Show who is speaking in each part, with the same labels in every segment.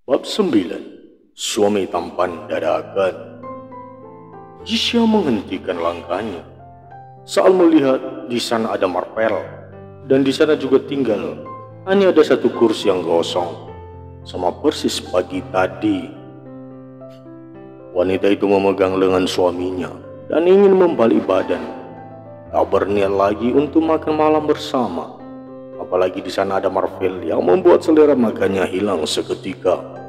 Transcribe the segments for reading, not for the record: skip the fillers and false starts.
Speaker 1: Bab 9. Suami tampan dadakan. Jisya menghentikan langkahnya saat melihat di sana ada Marvel, dan di sana juga tinggal hanya ada satu kursi yang kosong, sama persis pagi tadi. Wanita itu memegang lengan suaminya dan ingin membalik badan, tak berniat lagi untuk makan malam bersama. Apalagi di sana ada Marvel yang membuat selera makannya hilang seketika.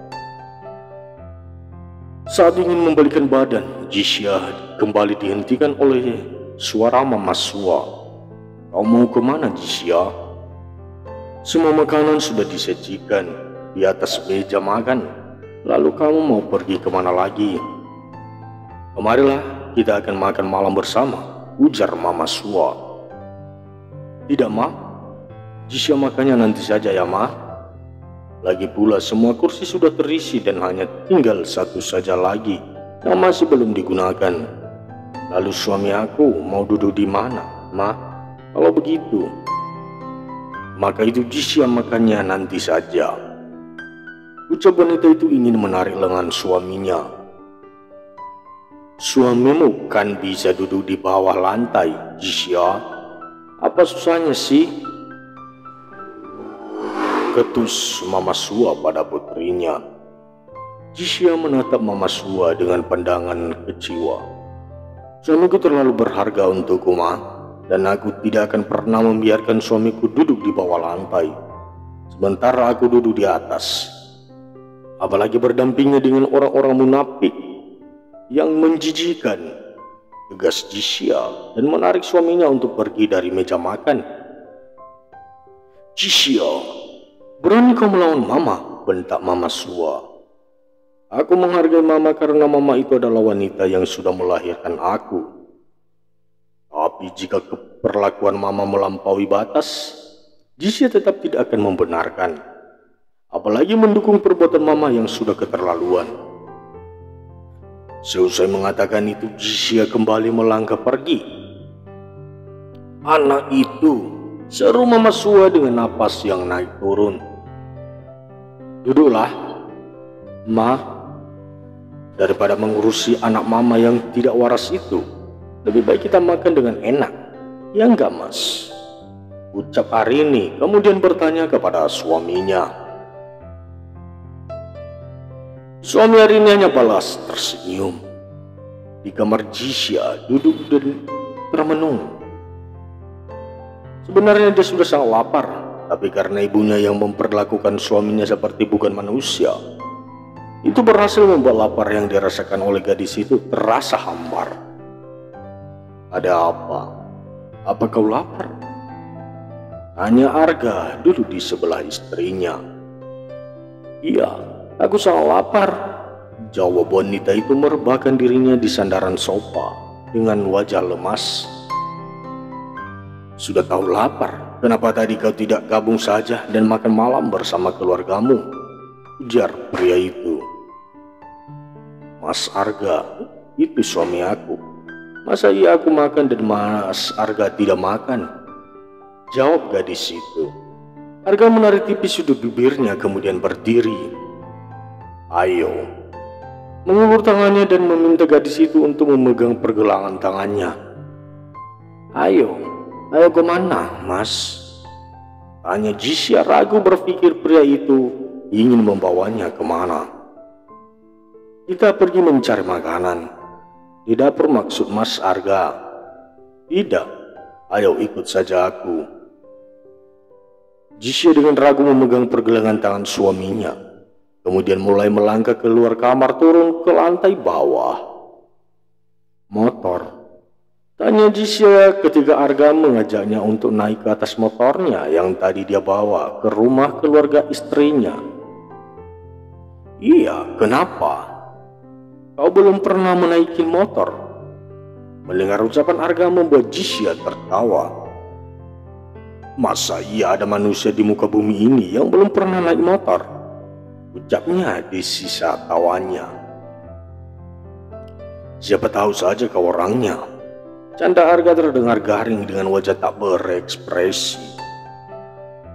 Speaker 1: Saat ingin membalikkan badan, Jisya kembali dihentikan oleh suara Mama Sua. "Kau mau kemana, Jisya?" "Semua makanan sudah disajikan di atas meja makan. Lalu kamu mau pergi kemana lagi?" "Kemarilah, kita akan makan malam bersama," ujar Mama Sua. "Tidak, Ma. Jisya makannya nanti saja ya, Ma. Lagi pula semua kursi sudah terisi dan hanya tinggal satu saja lagi yang masih belum digunakan. Lalu suami aku mau duduk di mana, Ma? Kalau begitu, maka itu Jisya makannya nanti saja." Ucap wanita itu ingin menarik lengan suaminya. "Suamimu kan bisa duduk di bawah lantai, Jisya. Apa susahnya sih?" ketus Mama Sua pada putrinya. Jisya menatap Mama Sua dengan pandangan kecewa. "Suamiku terlalu berharga untukku, Ma, dan aku tidak akan pernah membiarkan suamiku duduk di bawah lantai, sementara aku duduk di atas. Apalagi berdampingan dengan orang-orang munafik yang menjijikan," tegas Jisya dan menarik suaminya untuk pergi dari meja makan. "Jisya, berani kau melawan Mama?" bentak Mama Sua. "Aku menghargai Mama karena Mama itu adalah wanita yang sudah melahirkan aku. Tapi jika keperlakuan Mama melampaui batas, Jisya tetap tidak akan membenarkan, apalagi mendukung perbuatan Mama yang sudah keterlaluan." Seusai mengatakan itu, Jisya kembali melangkah pergi. "Anak itu," seru Mama Sua dengan napas yang naik turun. "Duduklah, Ma. Daripada mengurusi anak Mama yang tidak waras itu, lebih baik kita makan dengan enak, ya enggak, Mas?" ucap Arini, kemudian bertanya kepada suaminya. Suami Arini hanya balas tersenyum. Di kamar Jisya duduk dan termenung. Sebenarnya dia sudah sangat lapar, tapi karena ibunya yang memperlakukan suaminya seperti bukan manusia, itu berhasil membuat lapar yang dirasakan oleh gadis itu terasa hambar. "Ada apa? Apa kau lapar?" tanya Arga duduk di sebelah istrinya. "Iya, aku sangat lapar," jawab wanita itu merebahkan dirinya di sandaran sofa dengan wajah lemas. "Sudah tahu lapar, kenapa tadi kau tidak gabung saja dan makan malam bersama keluargamu?" ujar pria itu. "Mas Arga, itu suami aku. Masa iya aku makan dan Mas Arga tidak makan?" jawab gadis itu. Arga menarik tipis sudut bibirnya kemudian berdiri. "Ayo," mengulur tangannya dan meminta gadis itu untuk memegang pergelangan tangannya. Ayo kemana, Mas?" tanya Jisya ragu berpikir pria itu ingin membawanya kemana. "Kita pergi mencari makanan di dapur," maksud Mas Arga. "Tidak, ayo ikut saja aku." Jisya dengan ragu memegang pergelangan tangan suaminya, kemudian mulai melangkah keluar kamar turun ke lantai bawah. "Motor?" tanya Jisya ketika Arga mengajaknya untuk naik ke atas motornya yang tadi dia bawa ke rumah keluarga istrinya. "Iya, kenapa? Kau belum pernah menaiki motor?" Mendengar ucapan Arga membuat Jisya tertawa. "Masa iya ada manusia di muka bumi ini yang belum pernah naik motor?" ucapnya di sisa tawanya. "Siapa tahu saja kau orangnya," canda Arga terdengar garing dengan wajah tak berekspresi.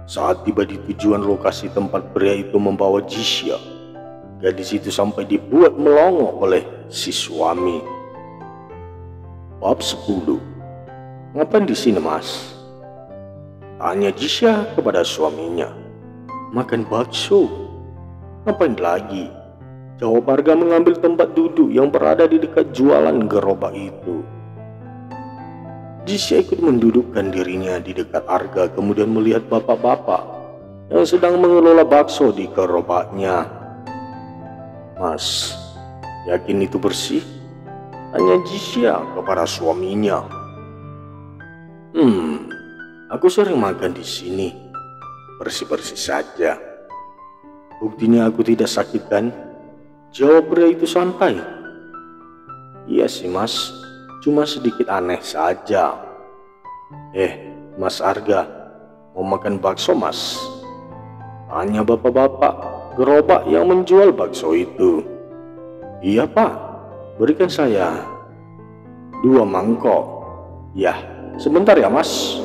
Speaker 1: Saat tiba di tujuan lokasi tempat pria itu membawa Jisya, gadis itu sampai dibuat melongo oleh si suami. Bab 10. Ngapain di sini, Mas? Tanya Jisya kepada suaminya. Makan bakso. Ngapain lagi? Jawab Arga mengambil tempat duduk yang berada di dekat jualan gerobak itu. Jisya ikut mendudukkan dirinya di dekat Arga, kemudian melihat bapak-bapak yang sedang mengelola bakso di gerobaknya. Mas, yakin itu bersih? Tanya Jisya kepada suaminya. Aku sering makan di sini. Bersih-bersih saja. Buktinya aku tidak sakit kan? Jawab pria itu santai. Iya sih, Mas. Cuma sedikit aneh saja. Mas Arga, mau makan bakso, Mas? Tanya bapak-bapak gerobak yang menjual bakso itu. Iya, Pak. Berikan saya 2 mangkok. Ya, sebentar ya, Mas.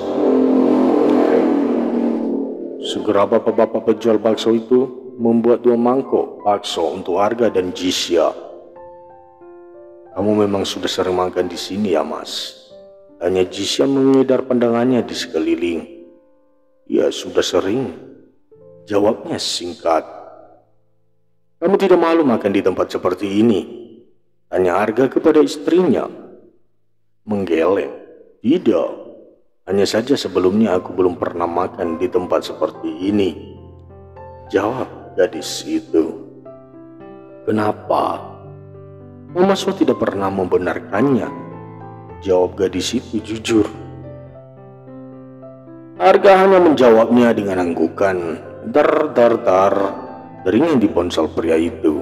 Speaker 1: Segera bapak-bapak penjual bakso itu membuat 2 mangkok bakso untuk Arga dan Jisya. Kamu memang sudah sering makan di sini ya, Mas? Tanya Jisya mengedar pandangannya di sekeliling. Ya, sudah sering. Jawabnya singkat. Kamu tidak malu makan di tempat seperti ini? Tanya Arga kepada istrinya. Menggeleng. Tidak. Hanya saja sebelumnya aku belum pernah makan di tempat seperti ini. Jawab gadis itu. Kenapa? Mama So tidak pernah membenarkannya. Jawab gadis itu jujur. Arga hanya menjawabnya dengan anggukan. Dar. Deringan di ponsel pria itu.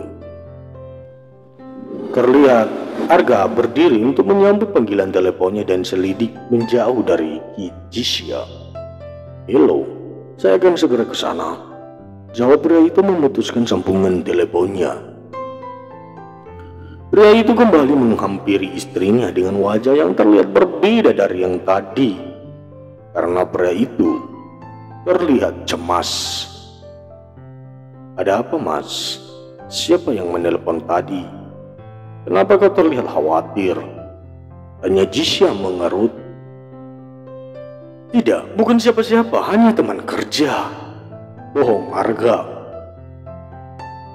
Speaker 1: Terlihat Arga berdiri untuk menyambut panggilan teleponnya dan selidik menjauh dari Jisya. Halo, saya akan segera ke sana. Jawab pria itu memutuskan sambungan teleponnya. Pria itu kembali menghampiri istrinya dengan wajah yang terlihat berbeda dari yang tadi. Karena pria itu terlihat cemas. Ada apa, Mas? Siapa yang menelpon tadi? Kenapa kau terlihat khawatir? Tanya Jisya mengerut. Tidak, bukan siapa-siapa, hanya teman kerja. Bohong, Arga.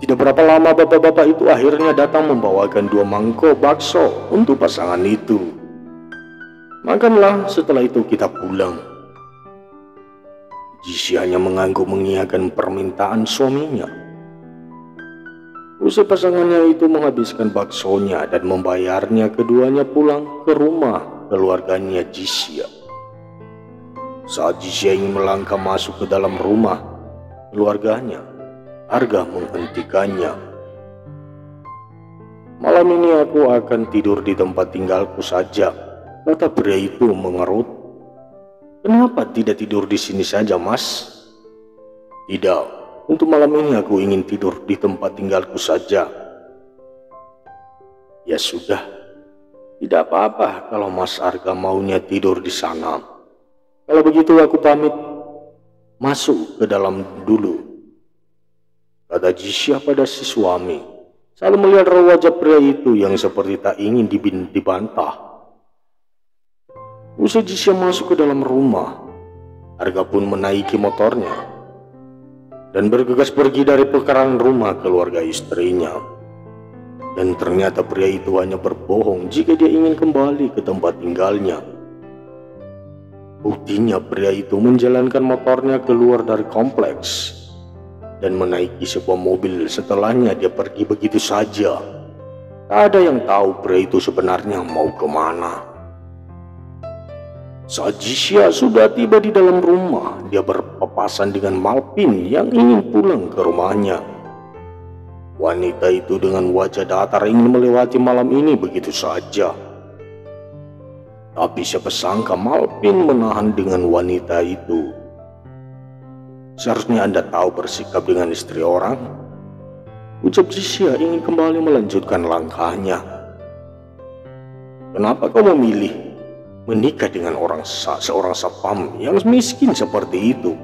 Speaker 1: Tidak berapa lama bapak-bapak itu akhirnya datang membawakan 2 mangkok bakso untuk pasangan itu. Makanlah, setelah itu kita pulang. Jisya hanya mengangguk mengiyakan permintaan suaminya. Usai pasangannya itu menghabiskan baksonya dan membayarnya, keduanya pulang ke rumah keluarganya Jisya. Saat Jisya ingin melangkah masuk ke dalam rumah keluarganya, Arga menghentikannya. Malam ini aku akan tidur di tempat tinggalku saja, kata pria itu mengerut. Kenapa tidak tidur di sini saja, Mas? Tidak, untuk malam ini aku ingin tidur di tempat tinggalku saja. Ya sudah, tidak apa-apa kalau Mas Arga maunya tidur di sana. Kalau begitu aku pamit masuk ke dalam dulu, kata Jisya pada si suami, selalu melihat wajah pria itu yang seperti tak ingin dibantah. Usai Jisya masuk ke dalam rumah, Arga pun menaiki motornya dan bergegas pergi dari pekarangan rumah keluarga istrinya. Dan ternyata pria itu hanya berbohong jika dia ingin kembali ke tempat tinggalnya. Buktinya pria itu menjalankan motornya keluar dari kompleks dan menaiki sebuah mobil. Setelahnya dia pergi begitu saja. Tak ada yang tahu pria itu sebenarnya mau kemana. Saat Jisya sudah tiba di dalam rumah, dia berpapasan dengan Malpin yang ingin pulang ke rumahnya. Wanita itu dengan wajah datar ingin melewati malam ini begitu saja. Tapi siapa sangka Malpin menahan dengan wanita itu. Seharusnya Anda tahu bersikap dengan istri orang, ucap Jisya ingin kembali melanjutkan langkahnya. Kenapa kau memilih menikah dengan seorang satpam yang miskin seperti itu?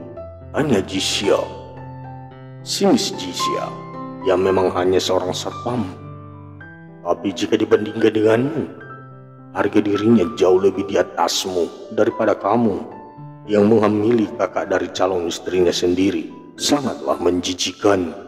Speaker 1: Tanya Jisya. Sinis Jisya. Ia memang hanya seorang satpam. Tapi jika dibandingkan denganmu, harga dirinya jauh lebih di atasmu daripada kamu yang menghamili kakak dari calon istrinya sendiri. Sangatlah menjijikan.